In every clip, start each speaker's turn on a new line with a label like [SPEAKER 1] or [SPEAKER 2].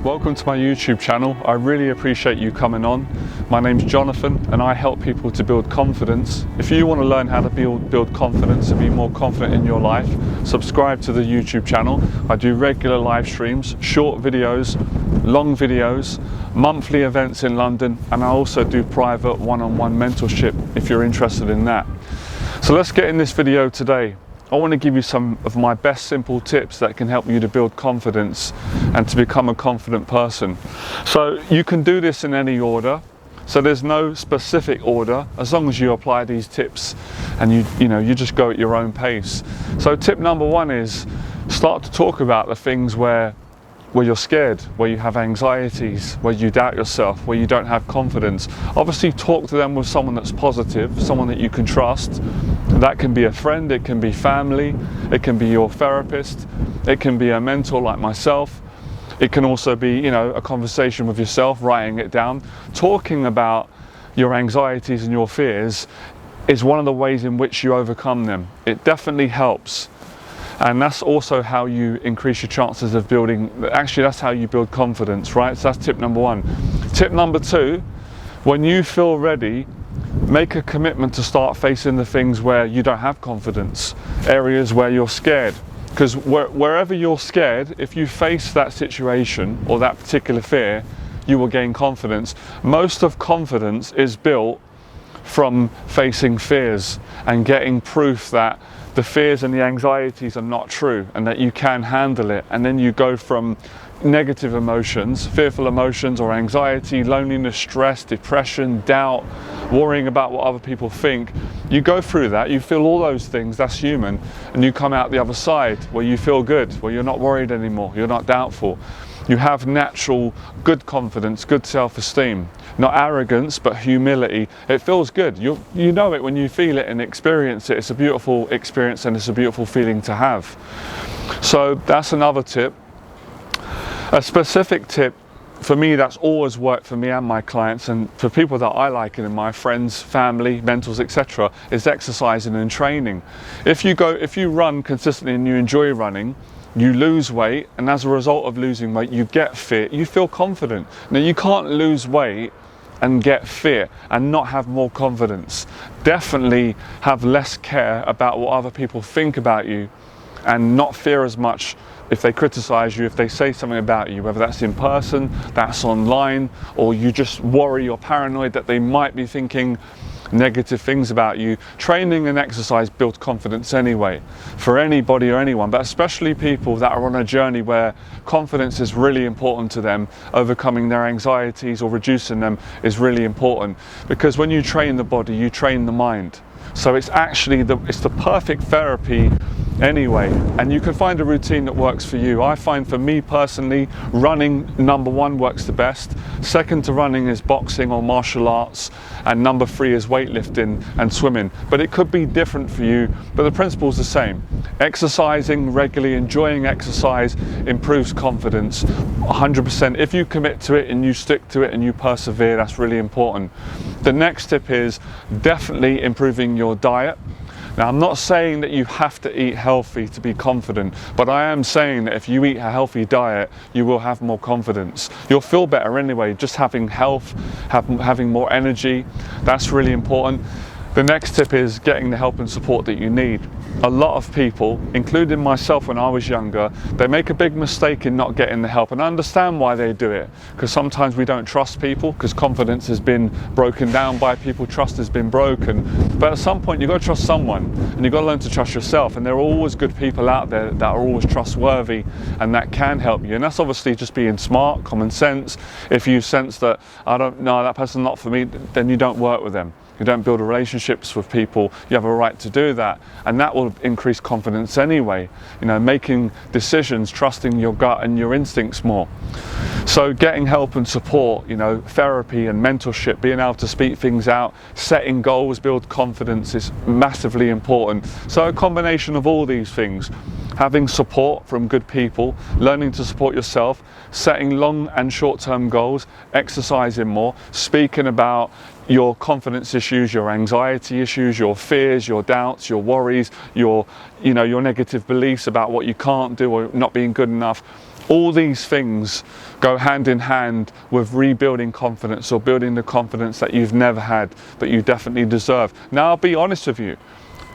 [SPEAKER 1] Welcome to my YouTube channel. I really appreciate you coming on. My name's Jonathan and I help people to build confidence. If you want to learn how to build confidence and be more confident in your life, subscribe to the YouTube channel. I do regular live streams, short videos, long videos, monthly events in London, and I also do private one-on-one mentorship if you're interested in that. So let's get in this video today. I want to give you some of my best simple tips that can help you to build confidence and to become a confident person. So you can do this in any order. So there's no specific order as long as you apply these tips and you just go at your own pace. So tip number one is start to talk about the things where you're scared, where you have anxieties, where you doubt yourself, where you don't have confidence. Obviously talk to them with someone that's positive, someone that you can trust. That can be a friend, it can be family, it can be your therapist, it can be a mentor like myself. It can also be, a conversation with yourself, writing it down. Talking about your anxieties and your fears is one of the ways in which you overcome them. It definitely helps. And that's also how you increase your chances of that's how you build confidence, right? So that's tip number one. Tip number two, when you feel ready, make a commitment to start facing the things where you don't have confidence, areas where you're scared. Because wherever you're scared, if you face that situation or that particular fear, you will gain confidence. Most of confidence is built from facing fears and getting proof that the fears and the anxieties are not true and that you can handle it. And then you go from negative emotions, fearful emotions or anxiety, loneliness, stress, depression, doubt, worrying about what other people think. You go through that, you feel all those things, that's human, and you come out the other side where you feel good, where you're not worried anymore, you're not doubtful. You have natural good confidence, good self-esteem, not arrogance but humility. It feels good. You know it when you feel it and experience it. It's a beautiful experience and it's a beautiful feeling to have. So that's another tip. A specific tip for me that's always worked for me and my clients, and for people that I like and my friends, family, mentors, etc., is exercising and training. If you run consistently and you enjoy running, you lose weight, and as a result of losing weight you get fit, you feel confident. Now you can't lose weight and get fit and not have more confidence. Definitely have less care about what other people think about you and not fear as much if they criticize you, if they say something about you, whether that's in person, that's online, or you just worry or paranoid that they might be thinking negative things about you. Training and exercise build confidence anyway, for anybody or anyone, but especially people that are on a journey where confidence is really important to them. Overcoming their anxieties or reducing them is really important, because when you train the body, you train the mind. So it's actually the perfect therapy anyway, and you can find a routine that works for you. I find for me personally, running number one works the best. Second to running is boxing or martial arts, and number three is weightlifting and swimming. But it could be different for you, but the principle is the same. Exercising regularly, enjoying exercise improves confidence 100%. If you commit to it and you stick to it and you persevere, that's really important. The next tip is definitely improving your diet. Now, I'm not saying that you have to eat healthy to be confident, but I am saying that if you eat a healthy diet, you will have more confidence. You'll feel better anyway, just having health, having more energy. That's really important. The next tip is getting the help and support that you need. A lot of people, including myself when I was younger, they make a big mistake in not getting the help, and I understand why they do it, because sometimes we don't trust people, because confidence has been broken down by people, trust has been broken. But at some point you've got to trust someone, and you've got to learn to trust yourself, and there are always good people out there that are always trustworthy and that can help you. And that's obviously just being smart, common sense. If you sense that, I don't know, that person's not for me, then you don't work with them. You don't build relationships with people. You have a right to do that, and that will increase confidence anyway. Making decisions, trusting your gut and your instincts more. So getting help and support, therapy and mentorship, being able to speak things out, setting goals, build confidence is massively important. So a combination of all these things. Having support from good people, learning to support yourself, setting long and short-term goals, exercising more, speaking about your confidence issues, your anxiety issues, your fears, your doubts, your worries, your negative beliefs about what you can't do or not being good enough. All these things go hand in hand with rebuilding confidence, or building the confidence that you've never had, but you definitely deserve. Now, I'll be honest with you,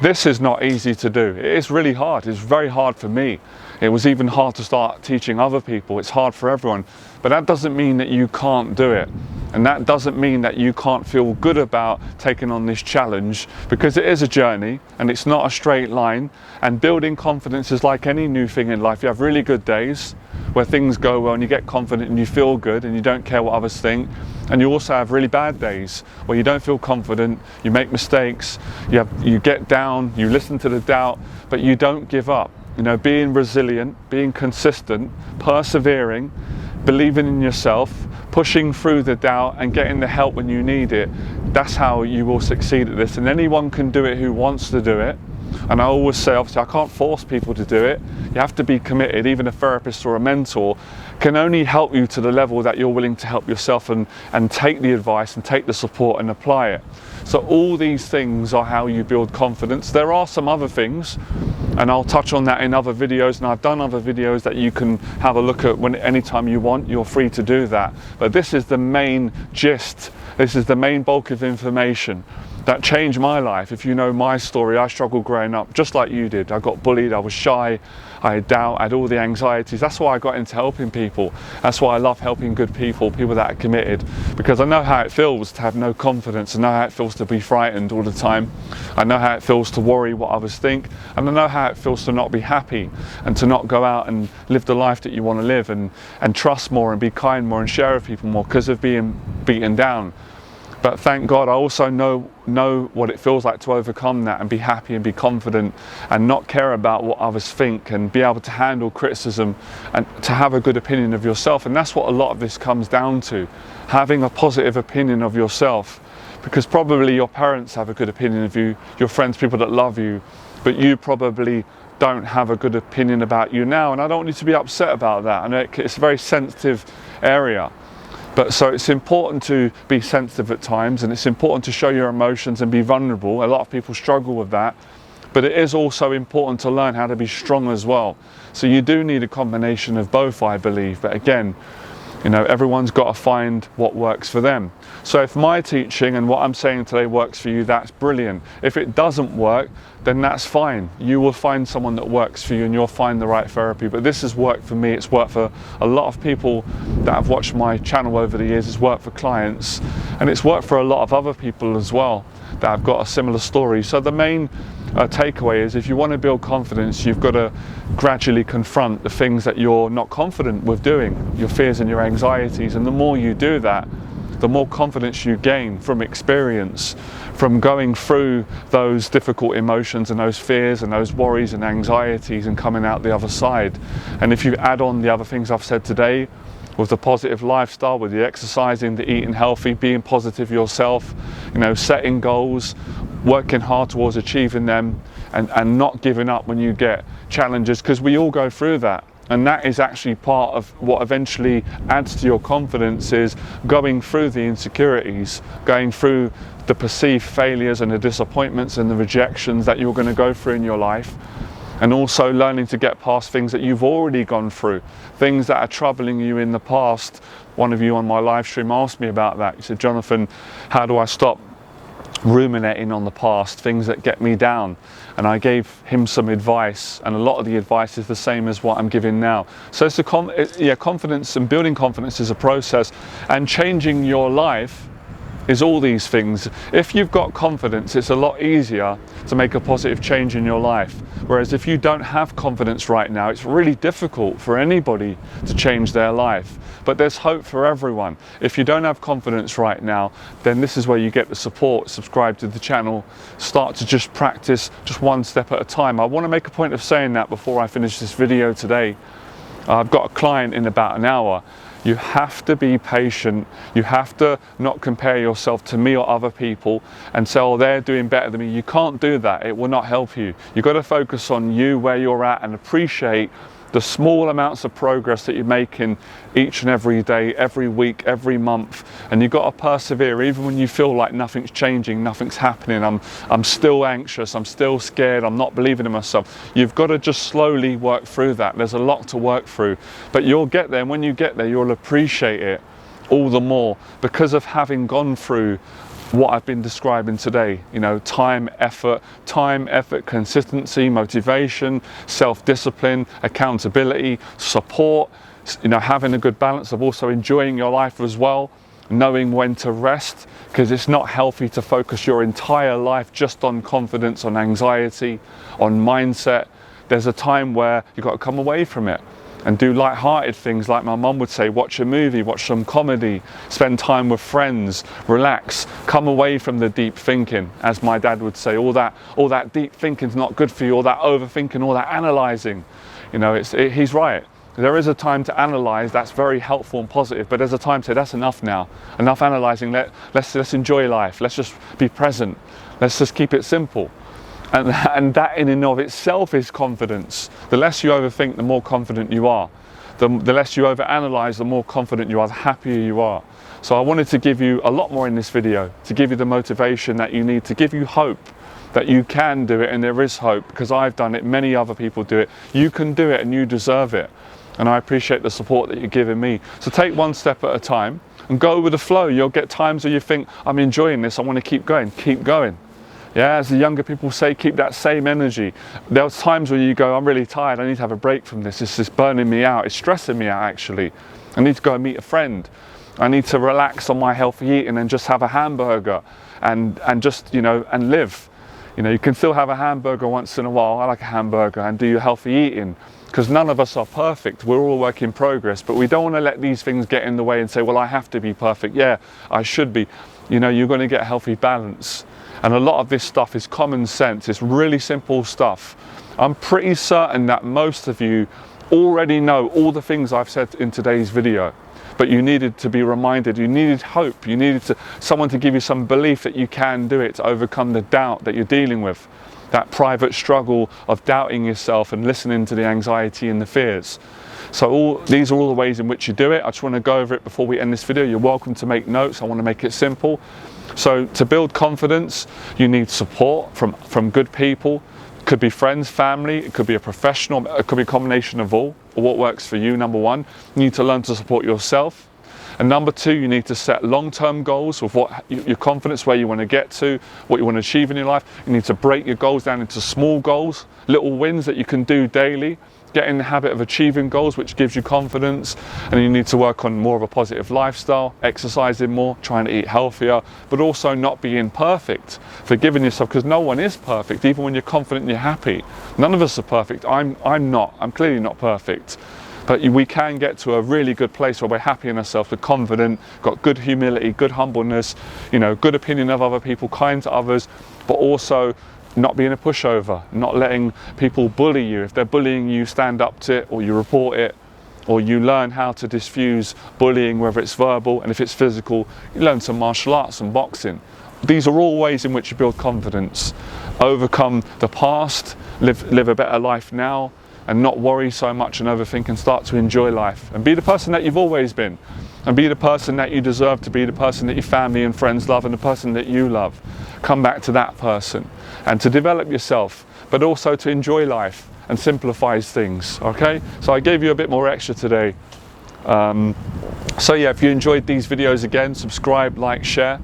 [SPEAKER 1] this is not easy to do. It is really hard. It's very hard for me. It was even hard to start teaching other people. It's hard for everyone. But that doesn't mean that you can't do it. And that doesn't mean that you can't feel good about taking on this challenge, because it is a journey and it's not a straight line. And building confidence is like any new thing in life. You have really good days where things go well and you get confident and you feel good and you don't care what others think. And you also have really bad days where you don't feel confident, you make mistakes, you get down, you listen to the doubt, but you don't give up. You know, being resilient, being consistent, persevering, believing in yourself, pushing through the doubt and getting the help when you need it, that's how you will succeed at this. And anyone can do it who wants to do it. And I always say, obviously, I can't force people to do it. You have to be committed. Even a therapist or a mentor can only help you to the level that you're willing to help yourself, and take the advice and take the support and apply it. So all these things are how you build confidence. There are some other things, and I'll touch on that in other videos, and I've done other videos that you can have a look at anytime you want. You're free to do that. But this is the main gist. This is the main bulk of information that changed my life. If you know my story, I struggled growing up just like you did. I got bullied, I was shy, I had doubt, I had all the anxieties. That's why I got into helping people. That's why I love helping good people that are committed, because I know how it feels to have no confidence. I know how it feels to be frightened all the time. I know how it feels to worry what others think, and I know how it feels to not be happy and to not go out and live the life that you want to live, and trust more and be kind more and share with people more because of being beaten down. But thank God I also know what it feels like to overcome that and be happy and be confident and not care about what others think, and be able to handle criticism and to have a good opinion of yourself. And that's what a lot of this comes down to, having a positive opinion of yourself, because probably your parents have a good opinion of you, your friends, people that love you, but you probably don't have a good opinion about you now. And I don't want you to be upset about that. I know it's a very sensitive area. But so it's important to be sensitive at times, and it's important to show your emotions and be vulnerable. A lot of people struggle with that, but it is also important to learn how to be strong as well. So you do need a combination of both, I believe. But again, you know, everyone's got to find what works for them. So if my teaching and what I'm saying today works for you, that's brilliant. If it doesn't work, then that's fine. You will find someone that works for you and you'll find the right therapy. But this has worked for me. It's worked for a lot of people that have watched my channel over the years. It's worked for clients, and it's worked for a lot of other people as well that have got a similar story. So the main takeaway is, if you want to build confidence, you've got to gradually confront the things that you're not confident with doing, your fears and your anxieties. And the more you do that, the more confidence you gain from experience, from going through those difficult emotions and those fears and those worries and anxieties and coming out the other side. And if you add on the other things I've said today, with the positive lifestyle, with the exercising, the eating healthy, being positive yourself, you know, setting goals, working hard towards achieving them, and not giving up when you get challenges, because we all go through that. And that is actually part of what eventually adds to your confidence, is going through the insecurities, going through the perceived failures and the disappointments and the rejections that you're going to go through in your life. And also learning to get past things that you've already gone through, things that are troubling you in the past. One of you on my live stream asked me about that. He said, Jonathan, how do I stop ruminating on the past, things that get me down? And I gave him some advice, and a lot of the advice is the same as what I'm giving now. So it's confidence, and building confidence is a process, and changing your life is all these things. If you've got confidence, it's a lot easier to make a positive change in your life. Whereas if you don't have confidence right now, it's really difficult for anybody to change their life. But there's hope for everyone. If you don't have confidence right now, then this is where you get the support. Subscribe to the channel, start to just practice just one step at a time. I want to make a point of saying that before I finish this video today. I've got a client in about an hour. You have to be patient. You have to not compare yourself to me or other people and say, oh, they're doing better than me. You can't do that. It will not help you. You've got to focus on you, where you're at, and appreciate The small amounts of progress that you're making each and every day, every week, every month, and you've got to persevere even when you feel like nothing's changing, nothing's happening. I'm still anxious, I'm still scared, I'm not believing in myself. You've got to just slowly work through that. There's a lot to work through, but you'll get there, and when you get there, you'll appreciate it all the more because of having gone through what I've been describing today. You know, time, effort, consistency, motivation, self-discipline, accountability, support, you know, having a good balance of also enjoying your life as well, knowing when to rest, because it's not healthy to focus your entire life just on confidence, on anxiety, on mindset. There's a time where you've got to come away from it and do light-hearted things, like my mum would say, watch a movie, watch some comedy, spend time with friends, relax, come away from the deep thinking. As my dad would say, all that deep thinking's not good for you, all that overthinking, all that analysing. You know, he's right. There is a time to analyse, that's very helpful and positive, but there's a time to say, that's enough now, enough analysing, let's enjoy life, let's just be present, let's just keep it simple. And that in and of itself is confidence. The less you overthink, the more confident you are. The less you overanalyze, the more confident you are, the happier you are. So I wanted to give you a lot more in this video, to give you the motivation that you need, to give you hope that you can do it, and there is hope, because I've done it, many other people do it. You can do it and you deserve it. And I appreciate the support that you're giving me. So take one step at a time and go with the flow. You'll get times where you think, I'm enjoying this, I want to keep going. Keep going. Yeah, as the younger people say, keep that same energy. There's times where you go, I'm really tired, I need to have a break from this. This is burning me out, it's stressing me out actually. I need to go and meet a friend. I need to relax on my healthy eating and just have a hamburger and just, you know, and live. You know, you can still have a hamburger once in a while. I like a hamburger, and do your healthy eating. Because none of us are perfect, we're all work in progress, but we don't want to let these things get in the way and say, well, I have to be perfect. Yeah, I should be. You know, you're going to get a healthy balance. And a lot of this stuff is common sense, it's really simple stuff. I'm pretty certain that most of you already know all the things I've said in today's video, but you needed to be reminded, you needed hope, you needed someone to give you some belief that you can do it, to overcome the doubt that you're dealing with, that private struggle of doubting yourself and listening to the anxiety and the fears. So these are all the ways in which you do it. I just want to go over it before we end this video. You're welcome to make notes, I want to make it simple. So to build confidence, you need support from good people. It could be friends, family, it could be a professional, it could be a combination of all, or what works for you. Number one, you need to learn to support yourself. And number two, you need to set long-term goals with what your confidence, where you want to get to, what you want to achieve in your life. You need to break your goals down into small goals, little wins that you can do daily. Get in the habit of achieving goals, which gives you confidence. And you need to work on more of a positive lifestyle, exercising more, trying to eat healthier, but also not being perfect, forgiving yourself, because no one is perfect, even when you're confident and you're happy. None of us are perfect. I'm not. I'm clearly not perfect. But we can get to a really good place where we're happy in ourselves, we're confident, got good humility, good humbleness, you know, good opinion of other people, kind to others, but also not being a pushover, not letting people bully you. If they're bullying you, stand up to it, or you report it, or you learn how to diffuse bullying, whether it's verbal, and if it's physical, you learn some martial arts and boxing. These are all ways in which you build confidence. Overcome the past, live a better life now, and not worry so much and overthink, and start to enjoy life. And be the person that you've always been. And be the person that you deserve to be, the person that your family and friends love, and the person that you love. Come back to that person. And to develop yourself, but also to enjoy life and simplifies things, okay? So I gave you a bit more extra today. So yeah, if you enjoyed these videos, again, subscribe, like, share.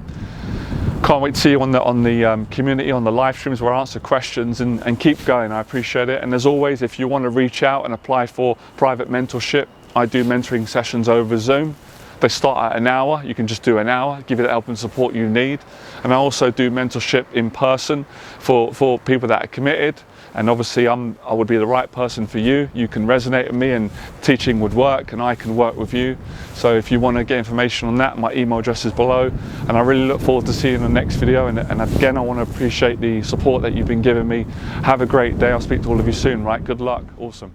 [SPEAKER 1] Can't wait to see you on the community, on the live streams where I answer questions, and keep going. I appreciate it. And as always, if you want to reach out and apply for private mentorship, I do mentoring sessions over Zoom. They start at an hour. You can just do an hour, give you the help and support you need. And I also do mentorship in person for people that are committed. And obviously I would be the right person for you. You can resonate with me, and teaching would work, and I can work with you. So if you want to get information on that, my email address is below. And I really look forward to seeing you in the next video. And again, I want to appreciate the support that you've been giving me. Have a great day. I'll speak to all of you soon, right? Good luck. Awesome.